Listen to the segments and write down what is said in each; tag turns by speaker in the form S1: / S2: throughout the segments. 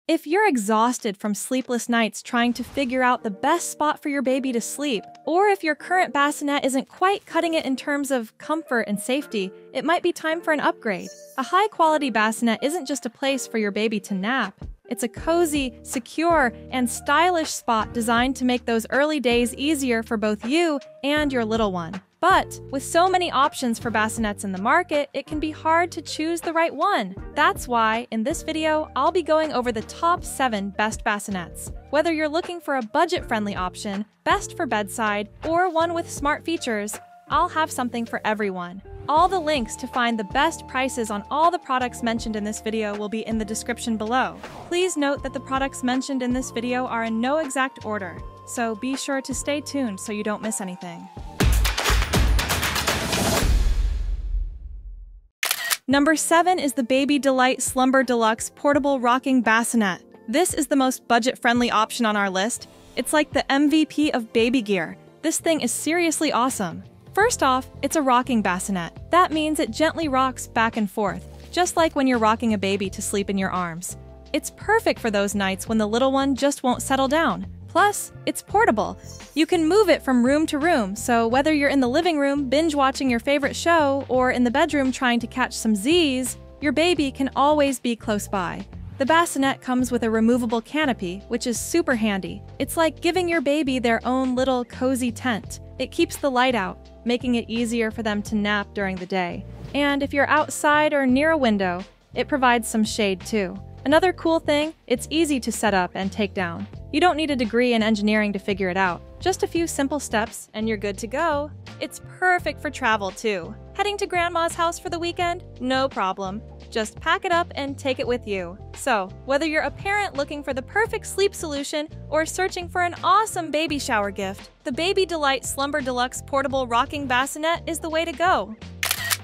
S1: If you're exhausted from sleepless nights trying to figure out the best spot for your baby to sleep, or if your current bassinet isn't quite cutting it in terms of comfort and safety, it might be time for an upgrade. A high-quality bassinet isn't just a place for your baby to nap. It's a cozy, secure, and stylish spot designed to make those early days easier for both you and your little one. But with so many options for bassinets in the market, it can be hard to choose the right one. That's why, in this video, I'll be going over the top 7 best bassinets. Whether you're looking for a budget-friendly option, best for bedside, or one with smart features, I'll have something for everyone. All the links to find the best prices on all the products mentioned in this video will be in the description below. Please note that the products mentioned in this video are in no exact order, so be sure to stay tuned so you don't miss anything. Number 7 is the Baby Delight Slumber Deluxe Portable Rocking Bassinet. This is the most budget-friendly option on our list. It's like the MVP of baby gear. This thing is seriously awesome. First off, it's a rocking bassinet. That means it gently rocks back and forth, just like when you're rocking a baby to sleep in your arms. It's perfect for those nights when the little one just won't settle down. Plus, it's portable. You can move it from room to room, so whether you're in the living room binge-watching your favorite show or in the bedroom trying to catch some Z's, your baby can always be close by. The bassinet comes with a removable canopy, which is super handy. It's like giving your baby their own little cozy tent. It keeps the light out, making it easier for them to nap during the day. And if you're outside or near a window, it provides some shade too. Another cool thing, it's easy to set up and take down. You don't need a degree in engineering to figure it out. Just a few simple steps and you're good to go. It's perfect for travel too. Heading to grandma's house for the weekend? No problem. Just pack it up and take it with you. So, whether you're a parent looking for the perfect sleep solution or searching for an awesome baby shower gift, the Baby Delight Slumber Deluxe Portable Rocking Bassinet is the way to go.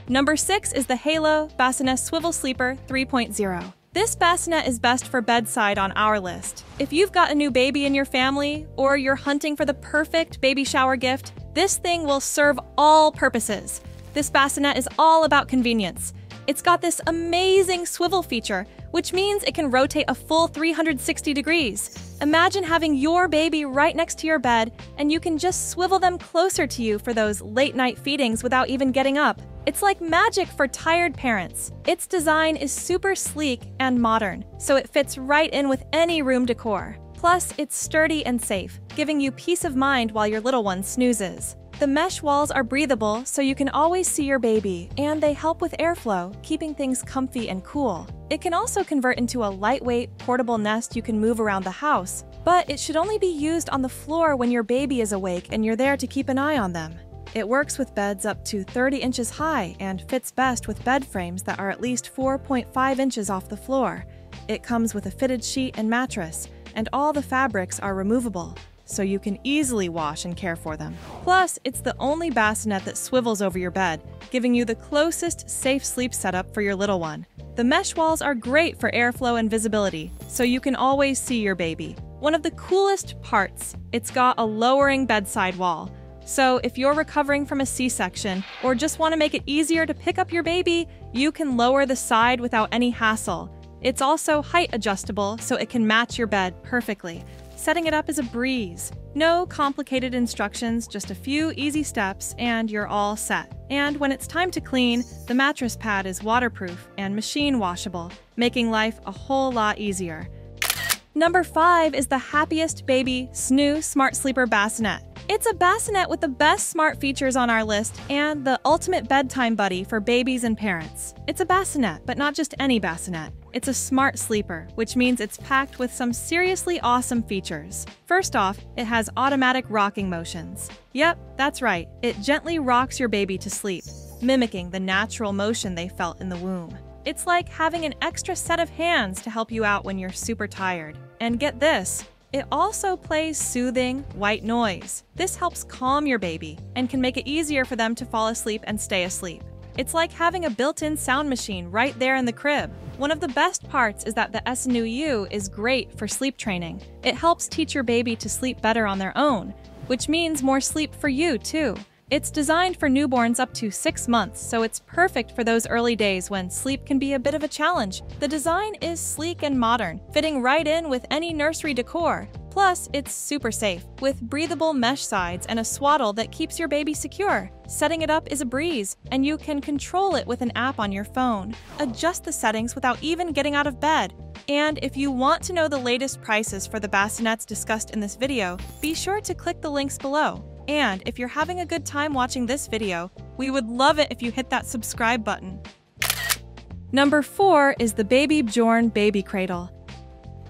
S1: Number 6 is the Halo Bassinet Swivel Sleeper 3.0. This bassinet is best for bedside on our list. If you've got a new baby in your family, or you're hunting for the perfect baby shower gift, this thing will serve all purposes. This bassinet is all about convenience. It's got this amazing swivel feature, which means it can rotate a full 360 degrees. Imagine having your baby right next to your bed, and you can just swivel them closer to you for those late-night feedings without even getting up. It's like magic for tired parents. Its design is super sleek and modern, so it fits right in with any room decor. Plus, it's sturdy and safe, giving you peace of mind while your little one snoozes. The mesh walls are breathable, so you can always see your baby, and they help with airflow, keeping things comfy and cool. It can also convert into a lightweight, portable nest you can move around the house, but it should only be used on the floor when your baby is awake and you're there to keep an eye on them. It works with beds up to 30 inches high and fits best with bed frames that are at least 4.5 inches off the floor. It comes with a fitted sheet and mattress, and all the fabrics are removable, so you can easily wash and care for them. Plus, it's the only bassinet that swivels over your bed, giving you the closest safe sleep setup for your little one. The mesh walls are great for airflow and visibility, so you can always see your baby. One of the coolest parts, it's got a lowering bedside wall. So if you're recovering from a C-section or just want to make it easier to pick up your baby, you can lower the side without any hassle. It's also height adjustable, so it can match your bed perfectly. Setting it up is a breeze. No complicated instructions, just a few easy steps, and you're all set. And when it's time to clean, the mattress pad is waterproof and machine washable, making life a whole lot easier. Number 5 is the Happiest Baby Snoo Smart Sleeper Bassinet. It's a bassinet with the best smart features on our list and the ultimate bedtime buddy for babies and parents. It's a bassinet, but not just any bassinet. It's a smart sleeper, which means it's packed with some seriously awesome features. First off, it has automatic rocking motions. Yep, that's right. It gently rocks your baby to sleep, mimicking the natural motion they felt in the womb. It's like having an extra set of hands to help you out when you're super tired. And get this, it also plays soothing, white noise. This helps calm your baby and can make it easier for them to fall asleep and stay asleep. It's like having a built-in sound machine right there in the crib. One of the best parts is that the SNU is great for sleep training. It helps teach your baby to sleep better on their own, which means more sleep for you too. It's designed for newborns up to 6 months, so it's perfect for those early days when sleep can be a bit of a challenge. The design is sleek and modern, fitting right in with any nursery decor. Plus, it's super safe, with breathable mesh sides and a swaddle that keeps your baby secure. Setting it up is a breeze, and you can control it with an app on your phone. Adjust the settings without even getting out of bed. And if you want to know the latest prices for the bassinets discussed in this video, be sure to click the links below. And if you're having a good time watching this video, we would love it if you hit that subscribe button. Number 4 is the Baby Bjorn Baby Cradle.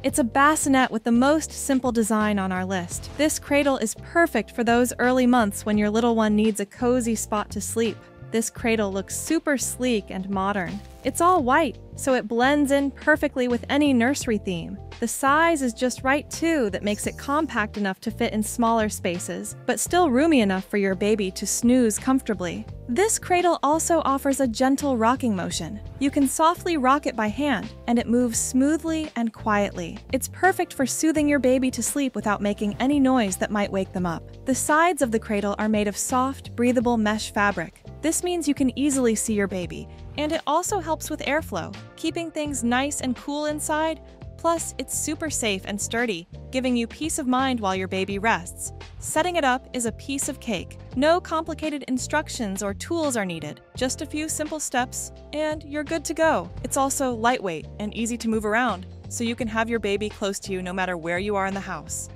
S1: It's a bassinet with the most simple design on our list. This cradle is perfect for those early months when your little one needs a cozy spot to sleep. This cradle looks super sleek and modern. It's all white, so it blends in perfectly with any nursery theme. The size is just right too, that makes it compact enough to fit in smaller spaces, but still roomy enough for your baby to snooze comfortably. This cradle also offers a gentle rocking motion. You can softly rock it by hand, and it moves smoothly and quietly. It's perfect for soothing your baby to sleep without making any noise that might wake them up. The sides of the cradle are made of soft, breathable mesh fabric. This means you can easily see your baby, and it also helps with airflow, keeping things nice and cool inside. Plus, it's super safe and sturdy, giving you peace of mind while your baby rests. Setting it up is a piece of cake. No complicated instructions or tools are needed. Just a few simple steps, and you're good to go. It's also lightweight and easy to move around, so you can have your baby close to you no matter where you are in the house.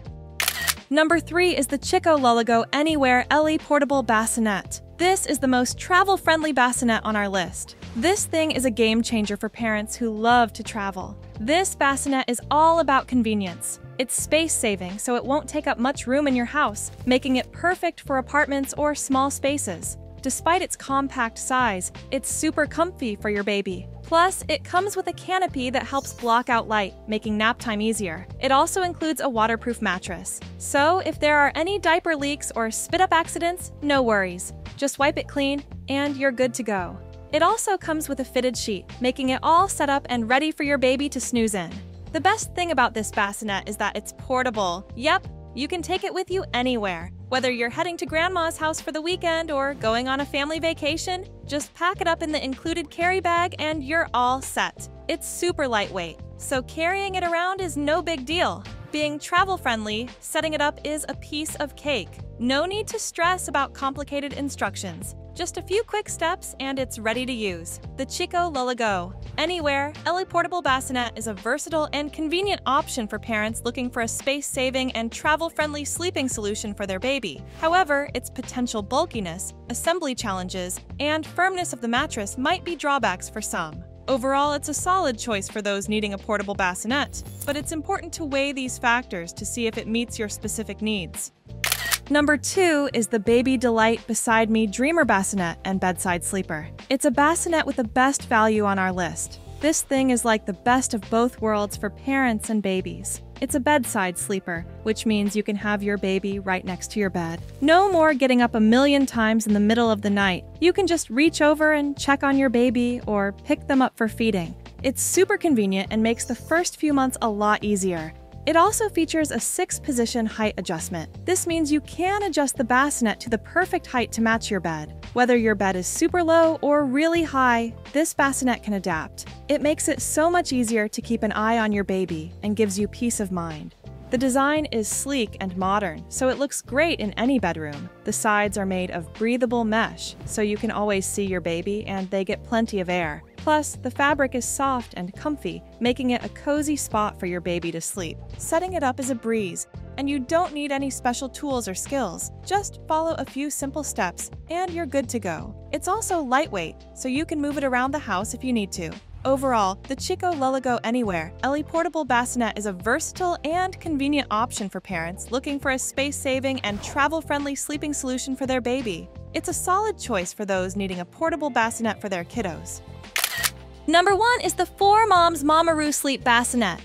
S1: Number 3 is the Chico Lullago Anywhere Ellie Portable Bassinet. This is the most travel-friendly bassinet on our list. This thing is a game changer for parents who love to travel. This bassinet is all about convenience. It's space-saving, so it won't take up much room in your house, making it perfect for apartments or small spaces. Despite its compact size, it's super comfy for your baby. Plus, it comes with a canopy that helps block out light, making nap time easier. It also includes a waterproof mattress. So, if there are any diaper leaks or spit-up accidents, no worries. Just wipe it clean, and you're good to go. It also comes with a fitted sheet, making it all set up and ready for your baby to snooze in. The best thing about this bassinet is that it's portable. Yep, you can take it with you anywhere. Whether you're heading to grandma's house for the weekend or going on a family vacation, just pack it up in the included carry bag and you're all set. It's super lightweight, so carrying it around is no big deal. Being travel-friendly, setting it up is a piece of cake. No need to stress about complicated instructions. Just a few quick steps and it's ready to use. The Chico Lullago Anywhere Ellie Portable Bassinet is a versatile and convenient option for parents looking for a space-saving and travel-friendly sleeping solution for their baby. However, its potential bulkiness, assembly challenges, and firmness of the mattress might be drawbacks for some. Overall, it's a solid choice for those needing a portable bassinet, but it's important to weigh these factors to see if it meets your specific needs. Number 2 is the Baby Delight Beside Me Dreamer Bassinet and Bedside Sleeper. It's a bassinet with the best value on our list. This thing is like the best of both worlds for parents and babies. It's a bedside sleeper, which means you can have your baby right next to your bed. No more getting up a million times in the middle of the night. You can just reach over and check on your baby or pick them up for feeding. It's super convenient and makes the first few months a lot easier. It also features a 6-position height adjustment. This means you can adjust the bassinet to the perfect height to match your bed. Whether your bed is super low or really high, this bassinet can adapt. It makes it so much easier to keep an eye on your baby and gives you peace of mind. The design is sleek and modern, so it looks great in any bedroom. The sides are made of breathable mesh, so you can always see your baby and they get plenty of air. Plus, the fabric is soft and comfy, making it a cozy spot for your baby to sleep. Setting it up is a breeze, and you don't need any special tools or skills. Just follow a few simple steps, and you're good to go. It's also lightweight, so you can move it around the house if you need to. Overall, the Chico Lullago Anywhere Ellie Portable Bassinet is a versatile and convenient option for parents looking for a space-saving and travel-friendly sleeping solution for their baby. It's a solid choice for those needing a portable bassinet for their kiddos. Number 1 is the 4Moms Mamaroo Sleep Bassinet.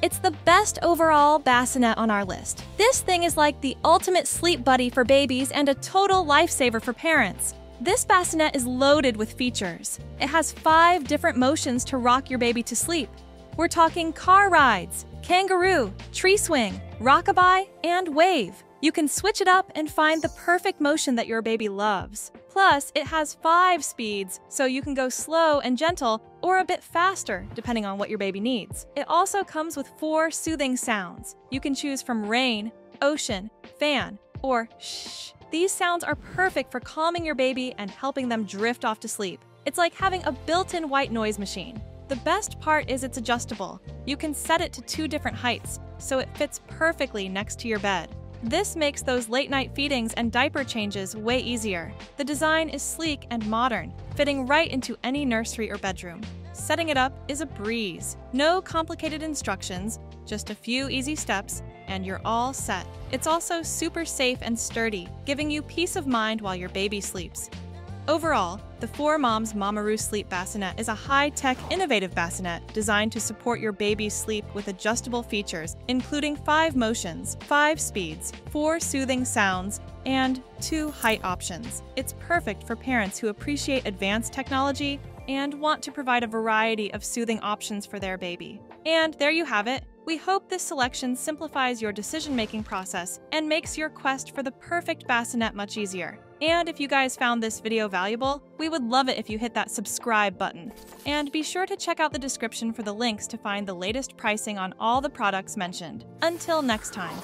S1: It's the best overall bassinet on our list. This thing is like the ultimate sleep buddy for babies and a total lifesaver for parents. This bassinet is loaded with features. It has 5 different motions to rock your baby to sleep. We're talking car rides, kangaroo, tree swing, rockabye, and wave. You can switch it up and find the perfect motion that your baby loves. Plus, it has 5 speeds, so you can go slow and gentle or a bit faster, depending on what your baby needs. It also comes with 4 soothing sounds. You can choose from rain, ocean, fan, or shh. These sounds are perfect for calming your baby and helping them drift off to sleep. It's like having a built-in white noise machine. The best part is it's adjustable. You can set it to 2 different heights, so it fits perfectly next to your bed. This makes those late-night feedings and diaper changes way easier. The design is sleek and modern, fitting right into any nursery or bedroom. Setting it up is a breeze. No complicated instructions, just a few easy steps, and you're all set. It's also super safe and sturdy, giving you peace of mind while your baby sleeps. Overall, the 4Moms Mamaroo Sleep Bassinet is a high-tech, innovative bassinet designed to support your baby's sleep with adjustable features, including 5 motions, 5 speeds, 4 soothing sounds, and 2 height options. It's perfect for parents who appreciate advanced technology and want to provide a variety of soothing options for their baby. And there you have it. We hope this selection simplifies your decision-making process and makes your quest for the perfect bassinet much easier. And if you guys found this video valuable, we would love it if you hit that subscribe button. And be sure to check out the description for the links to find the latest pricing on all the products mentioned. Until next time.